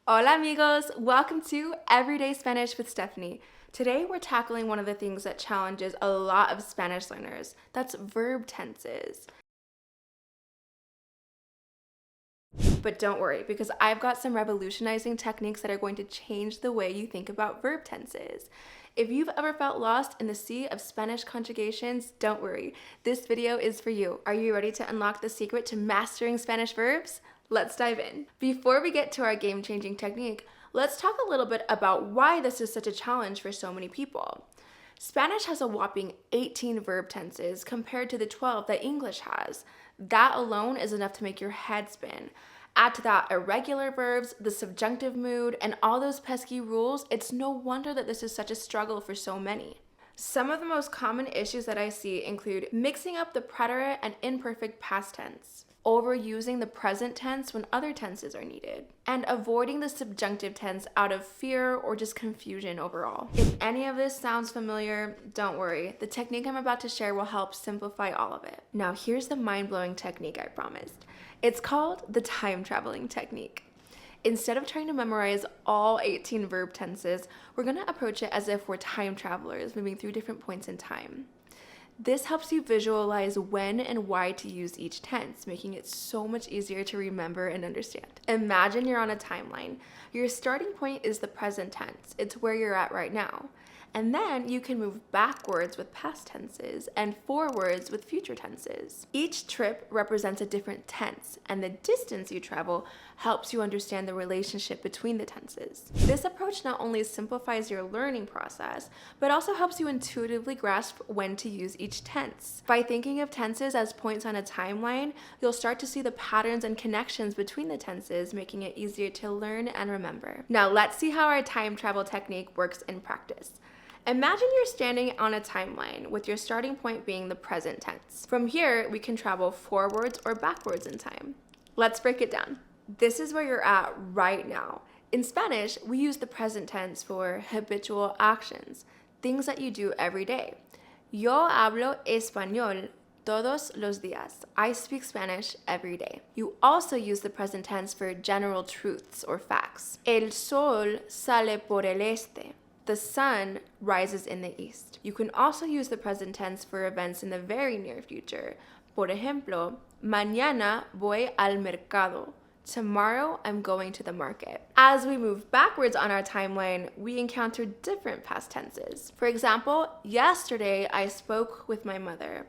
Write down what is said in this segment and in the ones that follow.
Hola amigos! Welcome to Everyday Spanish with Stephanie. Today we're tackling one of the things that challenges a lot of Spanish learners. That's verb tenses. But don't worry, because I've got some revolutionizing techniques that are going to change the way you think about verb tenses. If you've ever felt lost in the sea of Spanish conjugations, don't worry. This video is for you. Are you ready to unlock the secret to mastering Spanish verbs? Let's dive in. Before we get to our game-changing technique, let's talk a little bit about why this is such a challenge for so many people. Spanish has a whopping 18 verb tenses compared to the 12 that English has. That alone is enough to make your head spin. Add to that irregular verbs, the subjunctive mood, and all those pesky rules, it's no wonder that this is such a struggle for so many. Some of the most common issues that I see include mixing up the preterite and imperfect past tense, overusing the present tense when other tenses are needed, and avoiding the subjunctive tense out of fear or just confusion overall. If any of this sounds familiar, don't worry. The technique I'm about to share will help simplify all of it. Now here's the mind-blowing technique I promised. It's called the time traveling technique. Instead of trying to memorize all 18 verb tenses, we're going to approach it as if we're time travelers moving through different points in time. This helps you visualize when and why to use each tense, making it so much easier to remember and understand. Imagine you're on a timeline. Your starting point is the present tense. It's where you're at right now. And then you can move backwards with past tenses and forwards with future tenses. Each trip represents a different tense, and the distance you travel helps you understand the relationship between the tenses. This approach not only simplifies your learning process, but also helps you intuitively grasp when to use each tense. By thinking of tenses as points on a timeline, you'll start to see the patterns and connections between the tenses, making it easier to learn and remember. Now let's see how our time travel technique works in practice. Imagine you're standing on a timeline with your starting point being the present tense. From here, we can travel forwards or backwards in time. Let's break it down. This is where you're at right now. In Spanish, we use the present tense for habitual actions, things that you do every day. Yo hablo español todos los días. I speak Spanish every day. You also use the present tense for general truths or facts. El sol sale por el este. The sun rises in the east. You can also use the present tense for events in the very near future. Por ejemplo, mañana voy al mercado. Tomorrow I'm going to the market. As we move backwards on our timeline, we encounter different past tenses. For example, yesterday I spoke with my mother.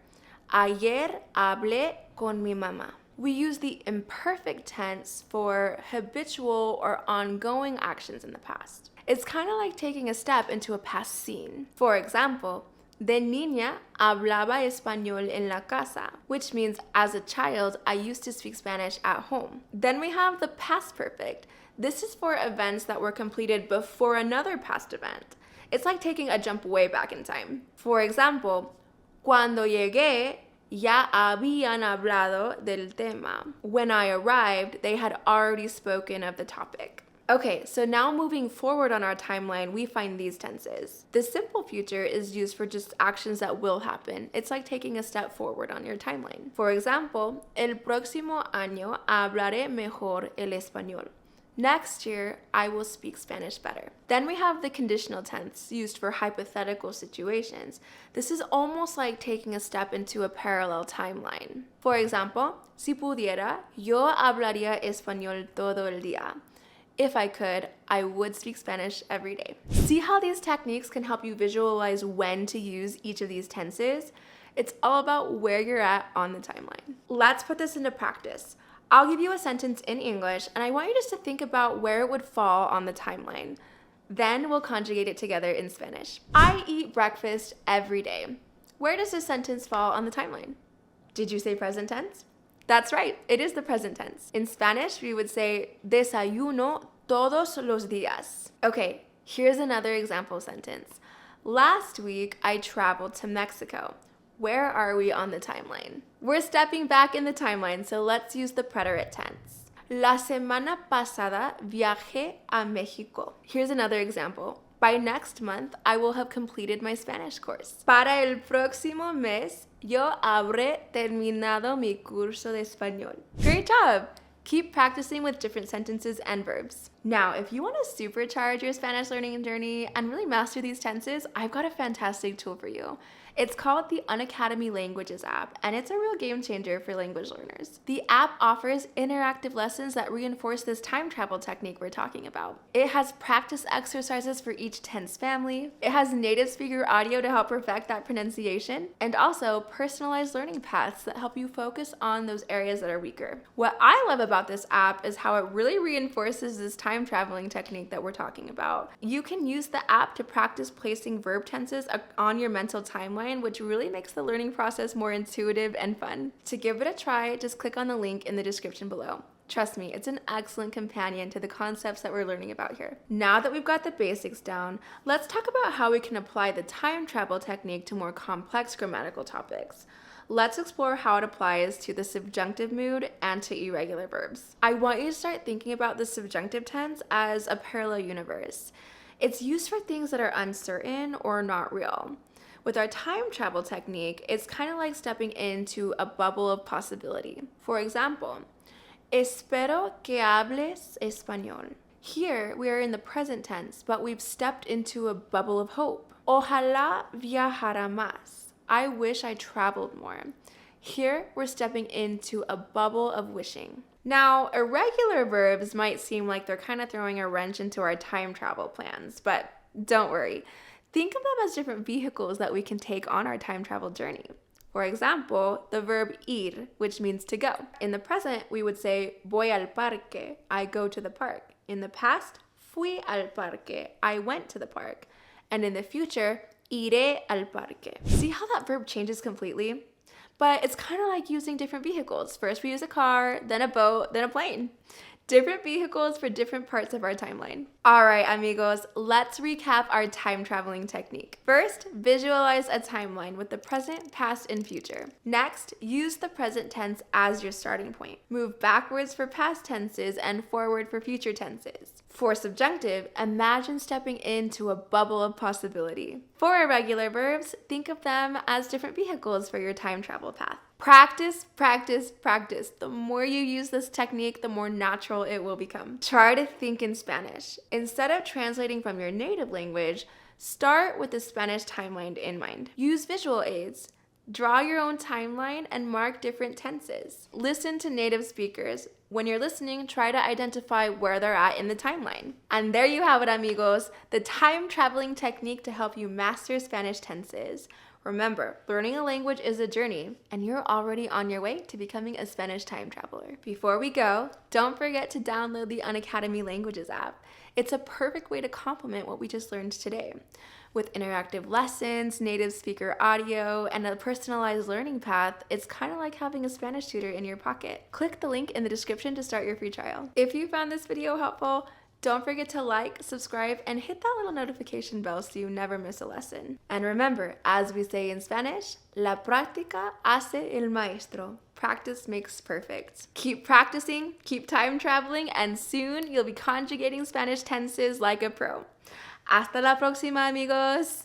Ayer hablé con mi mamá. We use the imperfect tense for habitual or ongoing actions in the past. It's kind of like taking a step into a past scene. For example, de niña hablaba español en la casa, which means as a child, I used to speak Spanish at home. Then we have the past perfect. This is for events that were completed before another past event. It's like taking a jump way back in time. For example, cuando llegué, ya habían hablado del tema. When I arrived, they had already spoken of the topic. Okay, so now moving forward on our timeline, we find these tenses. The simple future is used for just actions that will happen. It's like taking a step forward on your timeline. For example, el próximo año hablaré mejor el español. Next year, I will speak Spanish better. Then we have the conditional tense used for hypothetical situations. This is almost like taking a step into a parallel timeline. For example, si pudiera, yo hablaría español todo el día. If I could, I would speak Spanish every day. See how these techniques can help you visualize when to use each of these tenses? It's all about where you're at on the timeline. Let's put this into practice. I'll give you a sentence in English, and I want you just to think about where it would fall on the timeline. Then we'll conjugate it together in Spanish. I eat breakfast every day. Where does this sentence fall on the timeline? Did you say present tense? That's right, it is the present tense. In Spanish, we would say desayuno todos los días. Okay, here's another example sentence. Last week, I traveled to Mexico. Where are we on the timeline? We're stepping back in the timeline, so let's use the preterite tense. La semana pasada viajé a México. Here's another example. By next month, I will have completed my Spanish course. Para el próximo mes, yo habré terminado mi curso de español. Great job! Keep practicing with different sentences and verbs. Now, if you want to supercharge your Spanish learning journey and really master these tenses, I've got a fantastic tool for you. It's called the Unacademy Languages App, and it's a real game changer for language learners. The app offers interactive lessons that reinforce this time travel technique we're talking about. It has practice exercises for each tense family. It has native speaker audio to help perfect that pronunciation, and also personalized learning paths that help you focus on those areas that are weaker. What I love about this app is how it really reinforces this time traveling technique that we're talking about. You can use the app to practice placing verb tenses on your mental timeline, which really makes the learning process more intuitive and fun. To give it a try, just click on the link in the description below. Trust me, it's an excellent companion to the concepts that we're learning about here. Now that we've got the basics down, let's talk about how we can apply the time travel technique to more complex grammatical topics. Let's explore how it applies to the subjunctive mood and to irregular verbs. I want you to start thinking about the subjunctive tense as a parallel universe. It's used for things that are uncertain or not real. With our time travel technique, it's kind of like stepping into a bubble of possibility. For example, espero que hables español. Here, we are in the present tense, but we've stepped into a bubble of hope. Ojalá viajara más. I wish I traveled more. Here, we're stepping into a bubble of wishing. Now, irregular verbs might seem like they're kind of throwing a wrench into our time travel plans, but don't worry. Think of them as different vehicles that we can take on our time travel journey. For example, the verb ir, which means to go. In the present, we would say voy al parque, I go to the park. In the past, fui al parque, I went to the park. And in the future, iré al parque. See how that verb changes completely? But it's kind of like using different vehicles. First we use a car, then a boat, then a plane. Different vehicles for different parts of our timeline. All right, amigos, let's recap our time traveling technique. First, visualize a timeline with the present, past, and future. Next, use the present tense as your starting point. Move backwards for past tenses and forward for future tenses. For subjunctive, imagine stepping into a bubble of possibility. For irregular verbs, think of them as different vehicles for your time travel path. Practice, practice, practice. The more you use this technique, the more natural it will become. Try to think in Spanish. Instead of translating from your native language, start with the Spanish timeline in mind. Use visual aids. Draw your own timeline and mark different tenses. Listen to native speakers. When you're listening, try to identify where they're at in the timeline. And there you have it, amigos, the time traveling technique to help you master Spanish tenses. Remember, learning a language is a journey, and you're already on your way to becoming a Spanish time traveler. Before we go, don't forget to download the Unacademy Languages app. It's a perfect way to complement what we just learned today. With interactive lessons, native speaker audio, and a personalized learning path, it's kind of like having a Spanish tutor in your pocket. Click the link in the description to start your free trial. If you found this video helpful, don't forget to like, subscribe, and hit that little notification bell so you never miss a lesson. And remember, as we say in Spanish, la práctica hace el maestro. Practice makes perfect. Keep practicing, keep time traveling, and soon you'll be conjugating Spanish tenses like a pro. Hasta la próxima, amigos!